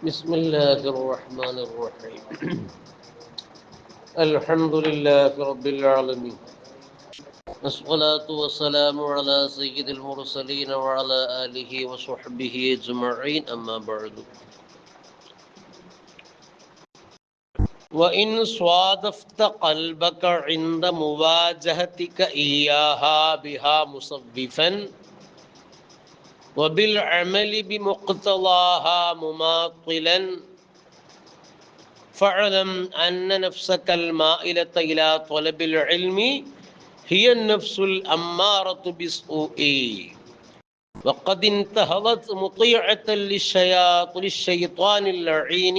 بسم الله الرحمن الرحيم الحمد لله رب العالمين والصلاة والسلام على سيد المرسلين وعلى آله وصحبه أجمعين أما بعد وإن صادفت قلبك عند مواجهتك إياها بها مصوفا وبالعمل بمقتضاها مماطلا فاعلم أن نفسك المائلة إلى طلب العلم هي النفس الأمارة بالسوء وقد انتهضت مطيعة للشيطان اللعين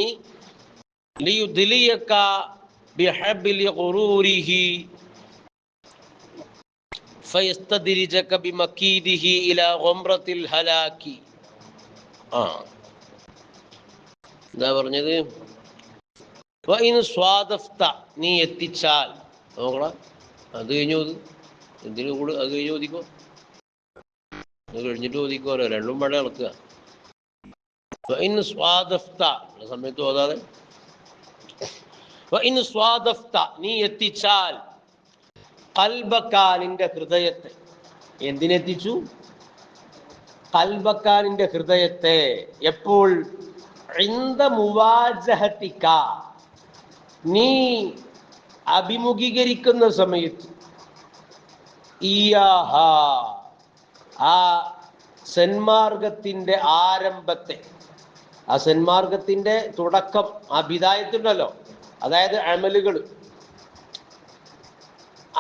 ليدليك بحبل غروره فيستدرجك بمكيده إلى غمرة الهلاك. എന്താ പറഞ്ഞത്? സ്വാദഫ്ത, നീ എത്തിച്ചാൽ. നോക്കടാ, അത് കഴിഞ്ഞു എന്തിനു കൂടെ അത് കഴിഞ്ഞ് ഓദിക്കോ, അത് കഴിഞ്ഞിട്ട് ഓദിക്കോലോ, രണ്ടും പഴയ ഇളക്കുക. സ്വാദഫ്ത സമയത്ത് ഓതാതെ. സ്വാദഫ്ത, നീ എത്തിച്ചാൽ, ഖൽബക, നിന്റെ ഹൃദയത്തെ. എന്തിനെത്തിച്ചു? ഖൽബക, നിന്റെ ഹൃദയത്തെ. എപ്പോൾ? ഇൻദ മുവാജഹതിക, നീ അഭിമുഖീകരിക്കുന്ന സമയത്ത്. ഇയാഹ, ആ സന്മാർഗത്തിന്റെ ആരംഭത്തെ, ആ സന്മാർഗത്തിന്റെ തുടക്കം, ആ ബിദായത്തുണ്ടല്ലോ, അതായത് അമലുകൾ,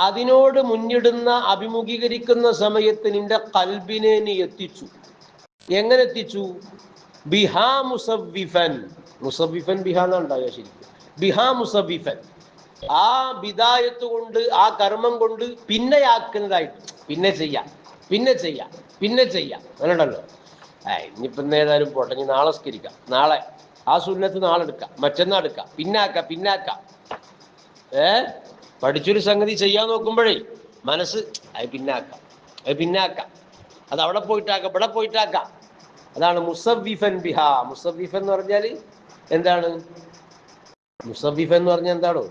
അതിനോട് മുന്നിടുന്ന അഭിമുഖീകരിക്കുന്ന സമയത്ത് നിന്റെ ഖൽബിനെ നീ എത്തിച്ചു. എങ്ങനെ എത്തിച്ചു? ബിഹാ മുസവ്വിഫൻ. മുസവ്വിഫൻ ബിഹാ എന്നാണ്ടാവുക ശരിക്കും. ബിഹാ മുസവ്വിഫൻ, ആ ബിദായത്ത് കൊണ്ട്, ആ കർമ്മം കൊണ്ട് പിന്നെയാക്കുന്നതായിട്ട്. പിന്നെ ചെയ്യാം, പിന്നെ ചെയ്യാം, പിന്നെ ചെയ്യാം, അങ്ങനെയുണ്ടല്ലോ. ഇനിയിപ്പം ഏതായാലും പോട്ടെ, ഇനി നാളെ സ്കരിക്കാം, നാളെ ആ സുന്നത്ത് നാളെ എടുക്കാം, മറ്റന്നാൾ എടുക്കാം, പിന്നാക്കാം, പിന്നാക്കാം. പഠിച്ചൊരു സംഗതി ചെയ്യാൻ നോക്കുമ്പോഴേ മനസ്സ് അത് പിന്നാക്കാം, അത് പിന്നാക്കാം, അത് അവിടെ പോയിട്ടാക്കാം, ഇവിടെ പോയിട്ടാക്കാം. അതാണ് മുസവ്വിഫൻ ബിഹാ. മുസവ്വിഫൻ എന്ന് പറഞ്ഞാൽ എന്താണ്? മുസവ്വിഫൻ എന്ന് പറഞ്ഞാൽ എന്താണോ?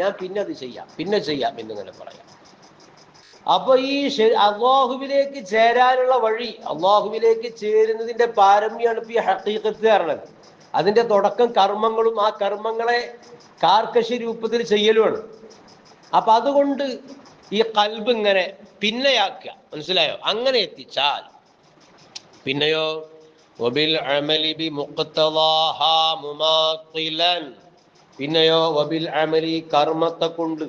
ഞാൻ പിന്നെ അത് ചെയ്യാം, പിന്നെ ചെയ്യാം എന്നിങ്ങനെ പറയാം. അപ്പൊ ഈ അള്ളാഹുവിലേക്ക് ചേരാനുള്ള വഴി, അള്ളാഹുവിലേക്ക് ചേരുന്നതിന്റെ പാരമ്യാണ് ഇപ്പൊ ഈ ഹഖീഖത്ത് പറഞ്ഞത്. അതിന്റെ തുടക്കം കർമ്മങ്ങളും ആ കർമ്മങ്ങളെ കാർക്കശ രൂപത്തിൽ ചെയ്യലുമാണ്. അപ്പൊ അതുകൊണ്ട് ഈ ഖൽബ് ഇങ്ങനെ പിന്നെയാക്കുക, മനസ്സിലായോ? അങ്ങനെ എത്തിച്ചാൽ പിന്നെയോ വബിൽ അമലി ബിമുഖ്തദാഹാ മുമാത്തിലൻ, പിന്നെയോ വബിൽ അമലി, കർമ്മത്തെ കൊണ്ട്.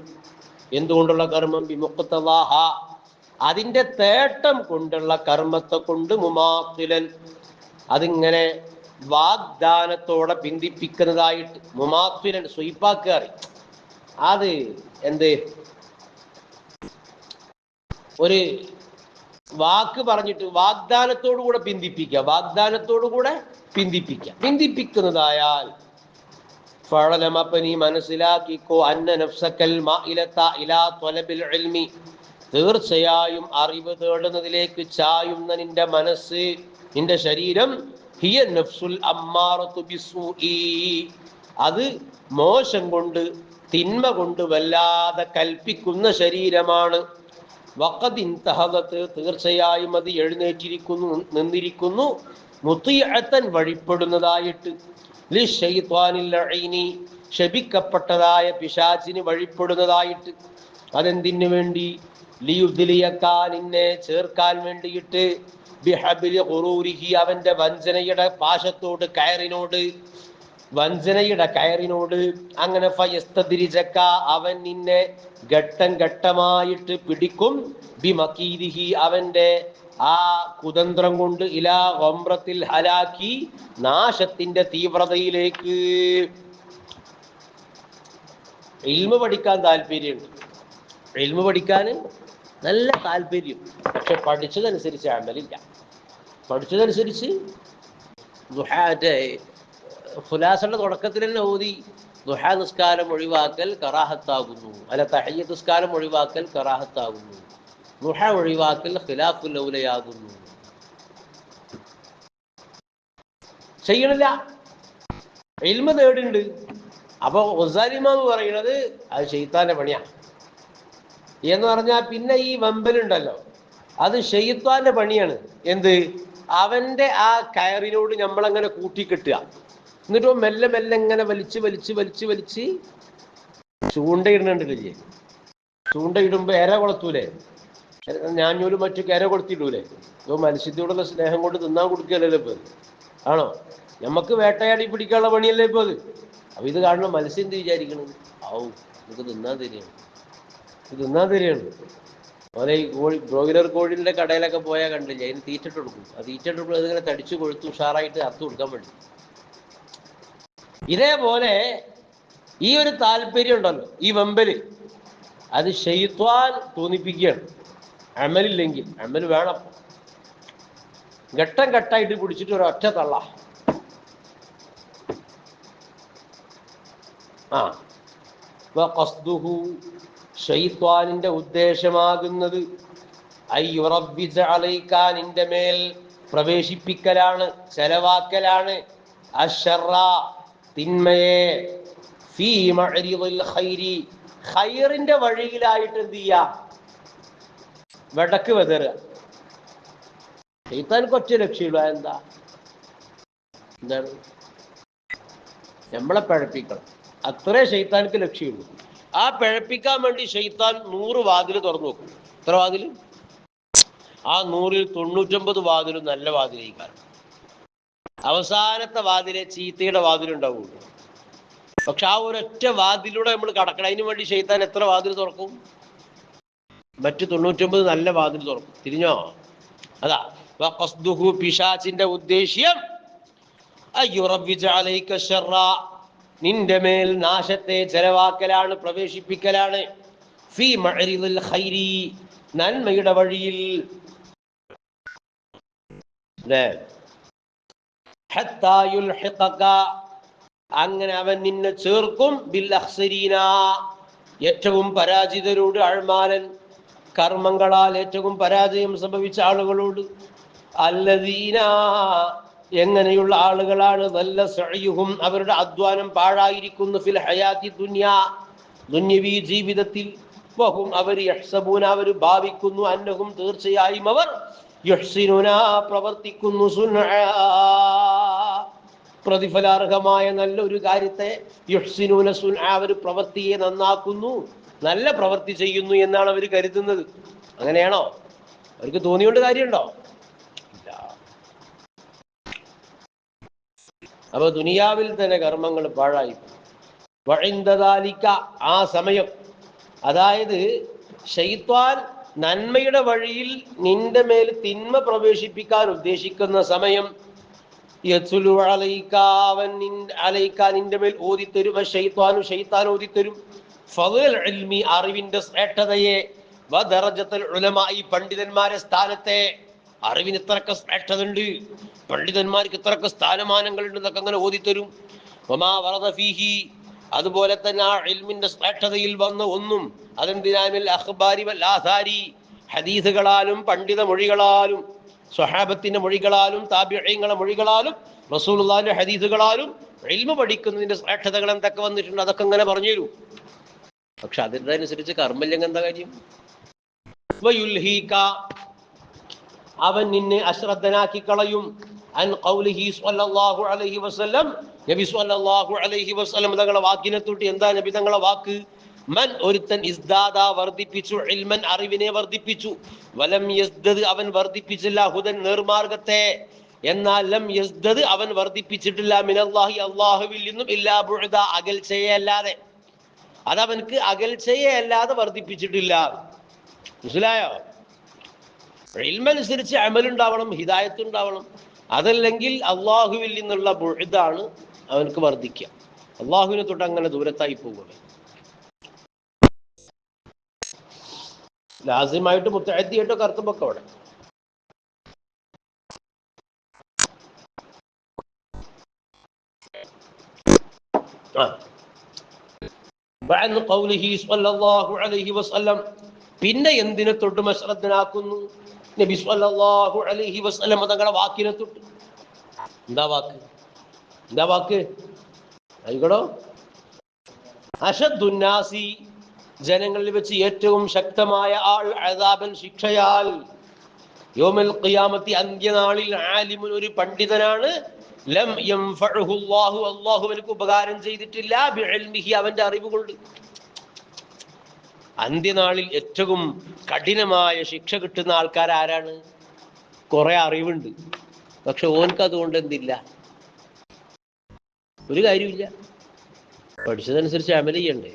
എന്തുകൊണ്ടുള്ള കർമ്മം? ബിമുഖ്തദാഹാ, അതിന്റെ തേട്ടം കൊണ്ടുള്ള കർമ്മത്തെ കൊണ്ട്. മുമാത്തിലൻ, അതിങ്ങനെ വാഗ്ദാനത്തോടെ ബന്ധിപ്പിക്കുന്നതായിട്ട്. മുമാത്തിലൻ സ്വീപ്പാക്കാറി, അത് എന്ത്? ഒരു വാക്ക് പറഞ്ഞിട്ട് വാഗ്ദാനത്തോടുകൂടെ ബന്ധിപ്പിക്കുക, വാഗ്ദാനത്തോടുകൂടെ ബന്ധിപ്പിക്കുക. ബന്ധിപ്പിക്കുന്നതായാൽ ഫഅലം, അപ്പൊ നീ മനസ്സിലാക്കിക്കോ, അന്ന നഫ്സകൽ മാഇലത ഇലാ ത്വലബിൽ ഇൽമി, തീർച്ചയായും അറിവ് തേടുന്നതിലേക്ക് ചായുന്ന നിന്റെ മനസ്സ്, നിന്റെ ശരീരം, ഹിയ നഫ്സുൽ അമ്മാറതു ബിസ്സൂഇ, അത് മോശം കൊണ്ട്, തിന്മ കൊണ്ട് വല്ലാതെ കൽപ്പിക്കുന്ന ശരീരമാണ്. വഖദ് ഇൻതഹദത്, തീർച്ചയായും അത് എഴുന്നേറ്റിരിക്കുന്നു, നിന്നിരിക്കുന്നു. മുതിഅതൻ, വഴിപ്പെടുന്നതായിട്ട്. ലിശൈത്വാനിൽ ലഈനി, ശപിക്കപ്പെട്ടതായ പിശാചിന് വഴിപ്പെടുന്നതായിട്ട്. അതെന്തിനു വേണ്ടി? ലിയുദ്ലിയക, നിന്നെ ചേർക്കാൻ വേണ്ടിയിട്ട്. ബിഹബ്ലി ഖുറൂരിഹി, അവന്റെ വഞ്ചനയുടെ പാശത്തോട്, കയറിനോട്, വഞ്ചനയുടെ കയറിനോട്. അങ്ങനെ ഫയസ്തദ്രിജക, അവൻ നിന്നെ ഘട്ടം ഘട്ടമായിട്ട് പിടിക്കും. ബിമകീദിഹി, അവന്റെ ആ കുതന്ത്രം കൊണ്ട്. ഇലാ ഗംറത്തിൽ ഹലാക്കി, നാശത്തിന്റെ തീവ്രതയിലേക്ക്. ഇൽമു പഠിക്കാൻ താല്പര്യമുണ്ട്, ഇൽമു പഠിക്കാൻ നല്ല താല്പര്യം. പക്ഷെ പഠിച്ചതനുസരിച്ച് അമലില്ല. പഠിച്ചതനുസരിച്ച് ഖുലാസയുടെ തുടക്കത്തിൽ തന്നെ ഓതി, ദുഹാ നിസ്കാരം ഒഴിവാക്കൽ കറാഹത്താകുന്നു, അല്ല തഹയ്യത്ത് നിസ്കാരം ഒഴിവാക്കൽ കറാഹത്താകുന്നു, ദുഹ ഒഴിവാക്കൽ ഖിലാഫുൽ ഔലയാകുന്നു. ചെയ്യണില്ല, ഇൽമ നേടുന്നുണ്ട്. അപ്പൊ ഗസാലി ഇമാം പറയുന്നത് അത് ശൈത്താന്റെ പണിയാണ് എന്ന് പറഞ്ഞാൽ പിന്നെ ഈ വമ്പലുണ്ടല്ലോ അത് ശൈത്താന്റെ പണിയാണ്. എന്ത്? അവന്റെ ആ കയറിനോട് നമ്മളങ്ങനെ കൂട്ടിക്കെട്ടുക, എന്നിട്ടോ മെല്ലെ മെല്ലെ ഇങ്ങനെ വലിച്ച് വലിച്ച് വലിച്ച് വലിച്ച് ചൂണ്ടയിടുന്നുണ്ടല്ലേ. ചൂണ്ടയിടുമ്പോ എര കൊളത്തൂലേ, ഞാഞ്ഞൂലും മറ്റു കര കൊളുത്തിടൂലേ. ഇപ്പൊ മത്സ്യത്തോടുള്ള സ്നേഹം കൊണ്ട് തിന്നാൻ കൊടുക്കുകയല്ലല്ലോ ഇപ്പൊ അത്. ആണോ? നമുക്ക് വേട്ടയാടി പിടിക്കാനുള്ള പണിയല്ലേ ഇപ്പൊ അത്. അപ്പൊ ഇത് കാണുന്ന മത്സ്യം എന്ത് വിചാരിക്കണം? ആവും നമുക്ക് തിന്നാൻ തരികയാണ്, ഇത് തിന്നാൻ തരികയാണ്. അതുപോലെ ഈ കോഴി, ബ്രോയിലർ കോഴിന്റെ കടയിലൊക്കെ പോയാൽ കണ്ടില്ലേ, അതിന് തീറ്റിട്ട് കൊടുക്കും. ആ തീറ്റിട്ട് കൊടുക്കും, അതിങ്ങനെ തടിച്ചു കൊഴുത്ത് ഉഷാറായിട്ട് അറുത്ത് കൊടുക്കാൻ വേണ്ടി. ഇതേപോലെ ഈ ഒരു താല്പര്യം ഉണ്ടല്ലോ, ഈ വെമ്പല്, അത് ശൈത്വാൻ തോന്നിപ്പിക്കുകയാണ്. അമലില്ലെങ്കിൽ, അമൽ വേണം. ഘട്ടം ഘട്ടമായിട്ട് പിടിച്ചിട്ട് ഒരൊറ്റ തള്ള. ശൈത്വാനിന്റെ ഉദ്ദേശമാകുന്നത് നിന്റെ മേൽ പ്രവേശിപ്പിക്കലാണ്, ചെലവാക്കലാണ്. അശ്ശറ, തിന്മയെ, ഫീ മഅരിദിൽ ഖൈരി, ഖൈറിന്റെ വഴിയിലായിട്ട് എന്ത് ചെയ്യാ? വെടക്ക് വെതറുക. ശൈത്താൻക്ക് ഒറ്റ ലക്ഷ്യമില്ല. എന്താണ്? നമ്മളെ പഴപ്പിക്കണം, അത്രേ ശൈത്താൻക്ക് ലക്ഷ്യമുള്ളൂ. ആ പഴപ്പിക്കാൻ വേണ്ടി ശൈത്താൻ 100 വാതിൽ തുറന്നു നോക്കും. എത്ര വാതിൽ? ആ 100ൽ 99 വാതിലും നല്ല വാതിലേക്കാണ്. അവസാനത്തെ വാതിലെ ചീത്തയുടെ വാതിലുണ്ടാവുള്ളൂ. പക്ഷെ ആ ഒരൊറ്റ വാതിലൂടെ നമ്മൾ കടക്കണം. അതിനു വേണ്ടി ശൈത്താൻ എത്ര വാതിൽ തുറക്കും? മറ്റു 99 നല്ല വാതിൽ തുറക്കും. തിരിഞ്ഞോ? അതാ പിശാചിന്റെ ഉദ്ദേശ്യം നിന്റെ മേൽ നാശത്തെ ചെലവാക്കലാണ്, പ്രവേശിപ്പിക്കലാണ്. ഫീ മഅരിദിൽ ഖൈരി, നന്മയുടെ വഴിയിൽ. ഹത്താ യുൽഹിഖക, അങ്ങനെ അവൻ നിന്നെ ചേർക്കും. ബിൽ അഖ്സരീന, ഏറ്റവും പരാജിതരോട്. അഴ്മാലൻ, കർമ്മങ്ങളാൽ ഏറ്റവും പരാജയം സംഭവിച്ച ആളുകളോട്. അല്ലദീന, എങ്ങനെയുള്ള ആളുകളാണ്? വല്ല സഅയുഹും, അവരുടെ അധ്വാനം പാഴായിരിക്കുന്നു. ഫിൽ ഹയാത്തി ദുനിയ, ദുന്യവി ജീവിതത്തിൽ. വഹും, അവർ യഹ്സബൂന, അവർ ഭാവിക്കുന്നു. അന്നഹും, തീർച്ചയായും അവർ. യുഹ്സിനൂന, പ്രവർത്തിക്കുന്നു. സുൻആ, പ്രതിഫലാർഹമായ നല്ലൊരു കാര്യത്തെ. യുഹ്സിനൂന സുൻആ, അവർ പ്രവൃത്തിയെ നന്നാക്കുന്നു, നല്ല പ്രവൃത്തി ചെയ്യുന്നു എന്നാണ് അവർ കരുതുന്നത്. അങ്ങനെയാണോ? അവർക്ക് തോന്നിയോണ്ട് കാര്യമുണ്ടോ? ഇല്ല. അപ്പൊ ദുനിയാവിൽ തന്നെ കർമ്മങ്ങൾ പാഴായി. വഇൻദദാലിക, ആ സമയം, അതായത് ശൈത്വാൻ നന്മയുടെ വഴിയിൽ നിന്റെ മേൽ തിന്മ പ്രവേശിപ്പിക്കാൻ ഉദ്ദേശിക്കുന്ന സമയം. യത്ലു അലൈക, അവൻ നിന്റെ മേൽ ഓതിത്തരും. ശൈത്വാനു, ശൈത്താൻ ഓതിത്തരും. ഫളൽ ഇൽമി, അറിവിന്റെ ശ്രേഷ്ഠതയെ. വദറജത്തുൽ ഉലമാഇ, പണ്ഡിതന്മാരെ സ്ഥാനത്തെ. അറിവിന് ഇത്രക്ക് ശ്രേഷ്ഠത ഉണ്ട്, പണ്ഡിതന്മാർക്ക് ഇത്രക്ക് സ്ഥാനമാനങ്ങൾ ഉണ്ട് എന്നൊക്കെ അങ്ങനെ ഓതിത്തരും. വമാ വറദ ഫീഹി, അതുപോലെ തന്നെ ആ ഇൽമിന്റെ ശ്രേഷ്ഠതയിൽ വന്ന ഒന്നും. അതെന്തിനാമിൽ അഖ്ബാരി വൽ ആസാരി, ഹദീസുകളാലും പണ്ഡിത മൊഴികളാലും, സ്വഹാബത്തിന്റെ മൊഴികളാലും താബിഈങ്ങളുടെ മൊഴികളാലും റസൂലുള്ളാഹിന്റെ ഹദീസുകളാലും ഇൽമു പഠിക്കുന്നതിന്റെ ശ്രേഷ്ഠതകൾ എന്തൊക്കെ വന്നിട്ടുണ്ട് അതൊക്കെ ഇങ്ങനെ പറഞ്ഞു തരും. പക്ഷെ അതിനനുസരിച്ച് കർമ്മല്ലെങ്കിൽ എന്താ കാര്യം? വയുൽഹീക, അവൻ നിന്നെ അശ്രദ്ധനാക്കി കളയും. അൻ ഖൗലിഹി സ്വല്ലല്ലാഹു അലൈഹി വസല്ലം, നബി സ്വല്ലല്ലാഹു അലൈഹി വസല്ലം തങ്ങളുടെ വാക്കിനെ തൊട്ട്. എന്താ നബി തങ്ങളുടെ വാക്ക്? മൻ, ഒരുത്തൻ, ഇസ്ദാദ, വർദ്ധിപ്പിച്ചു, ഇൽമൻ, അറിവിനെ വർദ്ധിപ്പിച്ചു. വലം യസ്ദദ്, അവൻ വർദ്ധിപ്പിച്ചില്ല, ഹുദൻ, നേർമാർഗത്തെ. എന്നാൽ ലം യസ്ദദ്, അവൻ വർദ്ധിപ്പിച്ചിട്ടില്ല, മിനല്ലാഹി, അല്ലാഹുവിൽ നിന്നും, ഇല്ലാ ബുഅദ, അകൽച്ചയെ അല്ലാതെ. അതവൻക്ക് അകൽച്ചയെ അല്ലാതെ വർദ്ധിപ്പിച്ചിട്ടില്ല. മനസ്സിലായോ? ഇൽമനുസരിച്ച് അമലുണ്ടാവണം, ഹിദായത്ത് ഉണ്ടാവണം. അതല്ലെങ്കിൽ അള്ളാഹുവിൽ നിന്നുള്ള ബുഅദാണ് അവനക്ക് വർദ്ധിക്കുക. അള്ളാഹുവിനെ തൊട്ട് അങ്ങനെ ദൂരത്തായി പോകുന്നത്. ലാസിമായിട്ട് മുത്തഅദ്ദിയായിട്ടോ കർത്തബൊക്കെ അവിടെ. പിന്നെ എന്തിനെ തൊട്ടും അശ്രദ്ധനാക്കുന്നു? നബി സ്വല്ലല്ലാഹു അലൈഹി വസല്ലം തങ്ങളുടെ വാക്കിനെ തൊട്ട്. എന്താ വാക്ക്? എന്താ വാക്ക്? ആയിക്കോടോ. അശദ്ദുന്നാസി, ജനങ്ങളിൽ വെച്ച് ഏറ്റവും ശക്തമായ ആൾ, അദാബൻ ശിക്ഷയാൽ, യൗമൽ ഖിയാമത്തി അന്ത്യനാളിൽ, ആലിമുൻ ഒരു പണ്ഡിതനാണ്, ലം യൻഫഉഹു അല്ലാഹു, അല്ലാഹു അവർക്ക് ഉപകാരം ചെയ്തിട്ടില്ല, ബിഇൽമിഹി അവന്റെ അറിവ് കൊണ്ട്. അന്ത്യനാളിൽ ഏറ്റവും കഠിനമായ ശിക്ഷ കിട്ടുന്ന ആൾക്കാർ ആരാണ്? കുറെ അറിവുണ്ട്, പക്ഷെ ഓൻക്ക് അതുകൊണ്ട് എന്തില്ല? ഒരു കാര്യമില്ല. പഠിച്ചതനുസരിച്ച് അമൽ ചെയ്യണ്ടേ?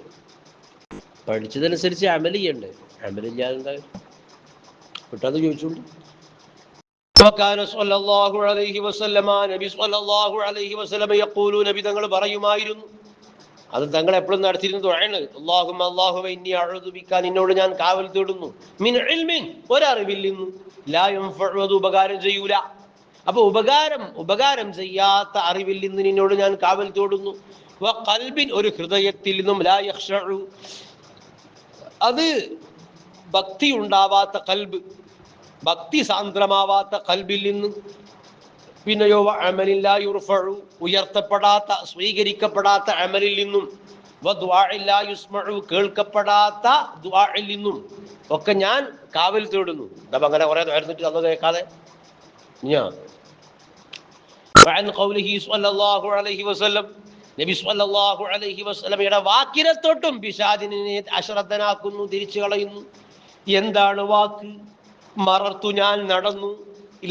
പഠിച്ചതനുസരിച്ച് അമൽ ചെയ്യണ്ടേ? അമലില്ലാതെ വിട്ടത് ചോദിച്ചോളൂ. നബി തങ്ങൾ പറയുമായിരുന്നു, അത് തങ്ങൾ എപ്പോഴും നടത്തിയിരുന്ന ദുആണ്, അല്ലാഹുമ്മ അല്ലാഹുവേ ഇന്നി അഊദു ബിക, നിന്നോട് ഞാൻ കാവൽ തേടുന്നു, മിൻ ഇൽമിൻ ഒരറിവിൽ നിന്നും, ലാ യൻഫഉ അത് ഉപകാരം ചെയ്യൂല. അപ്പൊ ഉപകാരം ചെയ്യാത്ത അറിവിൽ നിന്ന് നിന്നോട് ഞാൻ കാവൽ തേടുന്നു. വ ഖൽബിൻ ഒരു ഹൃദയത്തിൽ നിന്നും, ലാ യഖ്ശഉ അത് ഭക്തി ഉണ്ടാവാത്ത ഖൽബ്, ഭക്തി സാന്ദ്രമാവാത്ത ഖൽബിൽ നിന്ന്. പിന്നെയോ അമലിൻ ലാ യുർഫഉ ഉയർത്തപ്പെടാത്ത സ്വീകരിക്കപ്പെടാത്ത അമലിൽ നിന്നും, വദുആഇൻ ലാ യുസ്മഉ കേൾക്കപ്പെടാത്ത ദുആഇൽ നിന്നും ഒക്കെ ഞാൻ കാവൽ തേടുന്നു. അപ്പം അങ്ങനെ കുറെ നേർന്നിട്ട് അത് കേൾക്കാതെ ഞാൻ നബി സ്വല്ലല്ലാഹു അലൈഹി വസല്ലമയുടെ വാക്കിനെ തൊട്ടും പിശാചിനെ അശ്രദ്ധനാക്കുന്നു, തിരിച്ചു കളയുന്നു. എന്താണ് വാക്ക്? മറർത്തു ഞാൻ നടന്നു,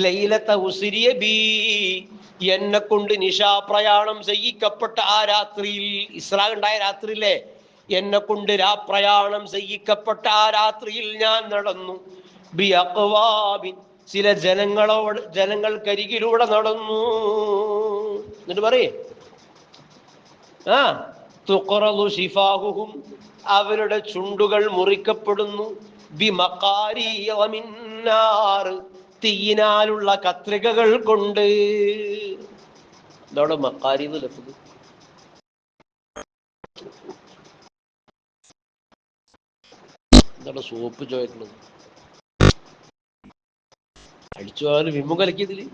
ലൈലത ഉസ്രിയ ബി എന്നെ കൊണ്ട് നിശാപ്രയാണം ചെയ്യിക്കപ്പെട്ട ആ രാത്രിയിൽ, ഇസ്രാ ഉണ്ടായ രാത്രിയിലെ, എന്നെ കൊണ്ട് രാപ്രയാണം ചെയ്യിക്കപ്പെട്ട ആ രാത്രിയിൽ ഞാൻ നടന്നു. ബി അഖ്വാബിൻ ചില ജനങ്ങൾക്കരികിലൂടെ നടന്നു. എന്നിട്ട് പറയേ തുഖറദു ശിഫാഹുഹും അവരുടെ ചുണ്ടുകൾ മുറിക്കപ്പെടുന്നു, ബി മഖാരിയ മിൻ നാർ തീയിനാലുള്ള കത്രികകൾ കൊണ്ട്. ഇതോടെ മഖാരിന്ന് ലഫ്ദ്. എന്താണ് സോപ്പ് ചോദിക്കുന്നത്? അടിച്ചു പോയാലും വിമ്മു കലക്കിയതില്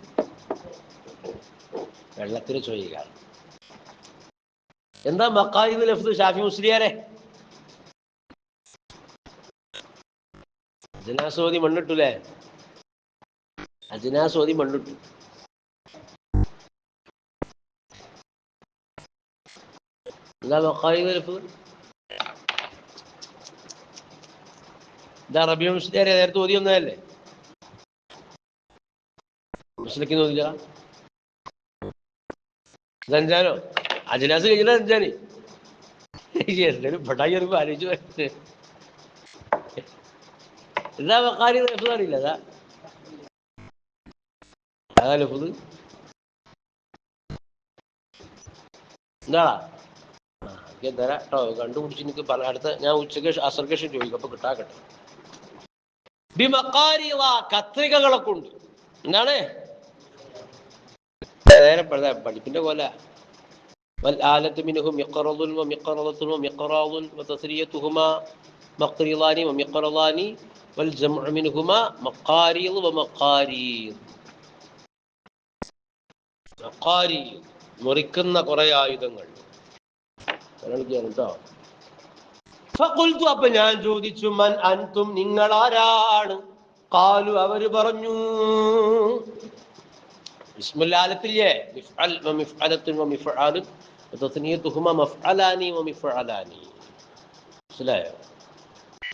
വെള്ളത്തിന് ചോദിക്കുക. എന്താ മഖാരിന്ന് ലഫ്ദ് ഷാഫി മുസ്ലിയാരെ? അജ്നാസോദി മണ്ണിട്ടൂലേ? അജ്നാസോദി മണ്ണിട്ടു. എന്താ മഖാരിന്ന് ലഫ്ദ്? ഇതാ റബീഉ മുസ്ലിയാരെ നേരത്തെ ഓതി വന്നതല്ലേ? മുസ്ലിക്ക് തോന്നില്ല. സഞ്ചാനോ അജ്നാസ് കഴിഞ്ഞില്ല സഞ്ചാനി. എന്തായാലും പെട്ടായി വരുമ്പോ ആലോചിച്ചു വരട്ടെ. എന്താ മഖാരി ലഫ്ദ് അറിയില്ല? അതാ ലഫ്ദ് എന്താ തരാ കേട്ടോ. കണ്ടുപിടിച്ച് എനിക്ക് അടുത്ത ഞാൻ ഉച്ചക്ക് അസർക്കേഷൻ ചോദിക്കും, അപ്പൊ കിട്ടാക്കട്ടെ. കത്രികകളെ കൊണ്ട് എന്താണ് നേരെ പഠിപ്പിന്റെ പോലെ. والآلة منهم مقرض ومقرضة ومقراض وتثريتهما مقرضان ومقرضان والجمع منهما مقاريض ومقاريض. മഖാരീദ് മുറിക്കുന്ന കുറെ ആയുധങ്ങൾ കേട്ടോ. ഫഖുൽതു അപ്പൊ ഞാൻ ചോദിച്ചു, മൻ അൻതും നിങ്ങളാരാണ്? ഖാലു അവര് പറഞ്ഞു, ബിസ്മില്ലാഹത്തില്ലേ മിഫ്അൽ വമിഫ്അലത്തുൻ വമിഫ്അലുൻ വതസ്നിയതുഹുമാ മഫ്അലാനി വമിഫ്അലാനി. മനസ്സിലായോ?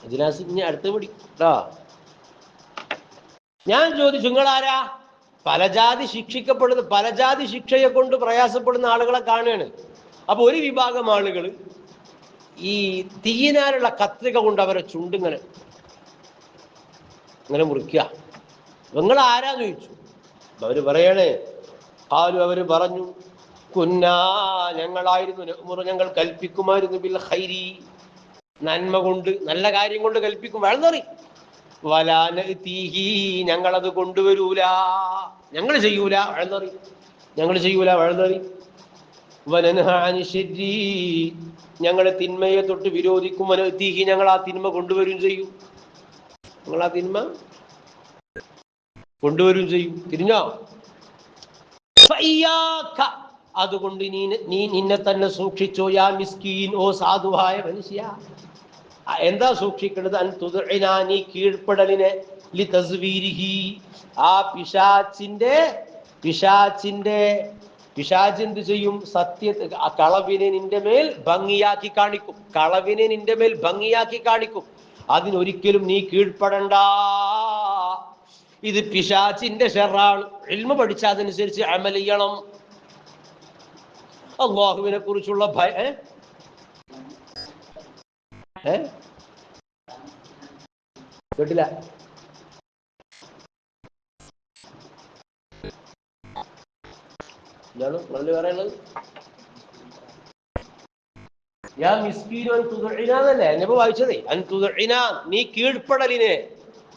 അജ്നാസ് ഇനി അടുത്ത് പിടിക്കാ. ഞാൻ ചോദിച്ചു നിങ്ങളാരാ? പലജാതി ശിക്ഷിക്കപ്പെടുന്ന, പലജാതി ശിക്ഷയെ കൊണ്ട് പ്രയാസപ്പെടുന്ന ആളുകളെ കാണുകയാണ്. അപ്പൊ ഒരു വിഭാഗം ആളുകൾ ഈ തീയിനാലുള്ള കത്രിക കൊണ്ട് അവരെ ചുണ്ടിങ്ങനെ ഇങ്ങനെ മുറിക്കുക. നിങ്ങൾ ആരാന്ന് ചോദിച്ചു. അവര് പറയണേ, ഖാലു അവര് പറഞ്ഞു, കുന്നാ ഞങ്ങളായിരുന്നു, ഞങ്ങൾ കൽപ്പിക്കുമായിരുന്നു, ബിൽ ഖൈരി നന്മ കൊണ്ട്, നല്ല കാര്യം കൊണ്ട് കൽപ്പിക്കും. വഴുന്നറി വലാ നഅ്തീഹി ഞങ്ങളത് കൊണ്ടുവരൂല, ഞങ്ങൾ ചെയ്യൂല. വഴുന്നറി ഞങ്ങൾ ചെയ്യൂല, വഴുന്നറി. വനൻഹാ അനി ശർരി ഞങ്ങൾ തിന്മയെ തൊട്ട് വിരോധിക്കും. വനഅ്തീഹി ഞങ്ങൾ ആ തിന്മ കൊണ്ടുവരും ചെയ്യും. ഞങ്ങൾ ആ തിന്മ കൊണ്ടുവരും ചെയ്യും. തിരിഞ്ഞോ? അതുകൊണ്ട് നീ നിന്നെ തന്നെ സൂക്ഷിച്ചോ യാ മിസ്കീൻ, ഓ സാധുവായ മനുഷ്യ. എന്താ സൂക്ഷിക്കേണ്ടത്? അൻ തുദ്ഇനാ, നീ കീഴ്പ്പെടലിനെ, ലി തസ്വീരിഹി, ആ പിശാച് എന്ത് ചെയ്യും? കളവിനെ നിന്റെ മേൽ ഭംഗിയാക്കി കാണിക്കും. കളവിനെ നിന്റെ മേൽ ഭംഗിയാക്കി കാണിക്കും. അതിനൊരിക്കലും നീ കീഴ്പ്പെടണ്ട. ഇത് പിശാചിന്റെ ഷർറാണ്. ഇൽമ പഠിച്ച അതനുസരിച്ച് അമൽ ചെയ്യണം. അല്ലാഹുവിനെ കുറിച്ചുള്ള കേട്ടില്ല? എന്താണ് നിങ്ങൾ പറയുന്നത്? യാ മിസ്കീനു അൻ തുദ്ഇനാ എന്നല്ലേ എന്നപ്പോ വായിച്ചതേ. അൻ തുദ്ഇനാ, നീ കീഴ്പ്പെടലിനെ,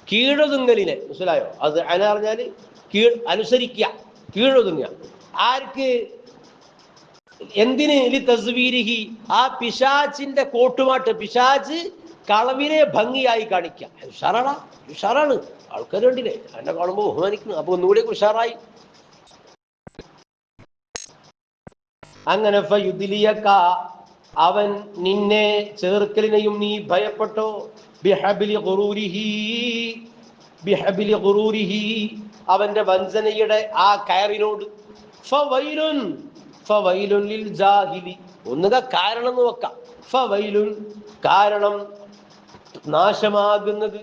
കീഴൊതുങ്ങലിനെ. മനസ്സിലായോ? അത് അന പറഞ്ഞാല് അനുസരിക്കുക, കീഴൊതുങ്ങുക. ആർക്ക്? എന്തിന്? ലി തസ്വീരിഹി, ആ പിശാചിന്റെ കോട്ടുമാട്ട്. പിശാച് കളവിനെ ഭംഗിയായി കാണിക്കുക. ഉഷാറാണ്. ആൾക്കാർ കണ്ടില്ലേ എന്നെ കാണുമ്പോ ബഹുമാനിക്കുന്നു. അപ്പൊ ഒന്നുകൂടി ഉഷാറായി. അങ്ങനെ ഫയുദ്ലിയക, അവൻ നിന്നെ ചേർക്കലിനെയും നീ ഭയപ്പെട്ടോ. ബിഹബ്ലി ഖുറൂരിഹി, അവന്റെ വഞ്ചനയുടെ ആ കയറിനോട്. ഫവൈലുൻ ലിൽ ജാഹിലി, ഒന്നുക കാരണം എന്ന് വെക്കാം. ഫവൈലുൻ, കാരണം, നാശമാകുന്നത്,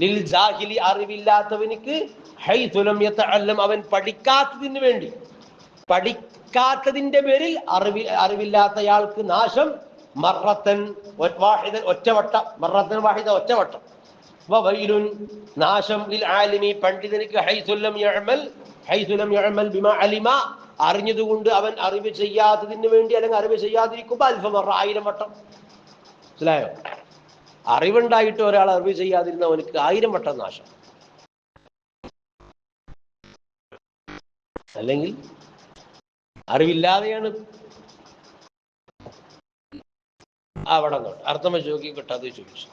ലിൽ ജാഹിലി, അറിവില്ലാത്തവനിക്ക്, ഹൈതു ലം യതഅല്ലം, അവൻ പഠിക്കാത്തതിന് വേണ്ടി, പഠിക്കാത്തതിന്റെ പേരിൽ അറിവില്ലാത്തയാൾക്ക് നാശം. മറത്തൻ വാഹിദ, ഒറ്റവട്ടം. മറത്തൻ വാഹിദ, ഒറ്റവട്ടം. വവൈലുൻ, നാശം, ലിൽ ആലിമി, പണ്ഡിതനിക്ക്, ഹൈതു ലം യഅമൽ ബിമാ അലിമ, അറിഞ്ഞതുകൊണ്ട് അവൻ അറിവ് ചെയ്യാത്തതിന് വേണ്ടി, അല്ലെങ്കിൽ അറിവ് ചെയ്യാതിരിക്കുമ്പോൾ അൽഫമറ, 1000 വട്ടം. മനസ്സിലായോ? അറിവുണ്ടായിട്ട് ഒരാൾ അറിവ് ചെയ്യാതിരുന്നവനക്ക് 1000 വട്ടം നാശം. അല്ലെങ്കിൽ അറിവില്ലാതെയാണ്. അവിടെ അർത്ഥം വെച്ച് നോക്കി കിട്ടാതെ ചോദിച്ചു.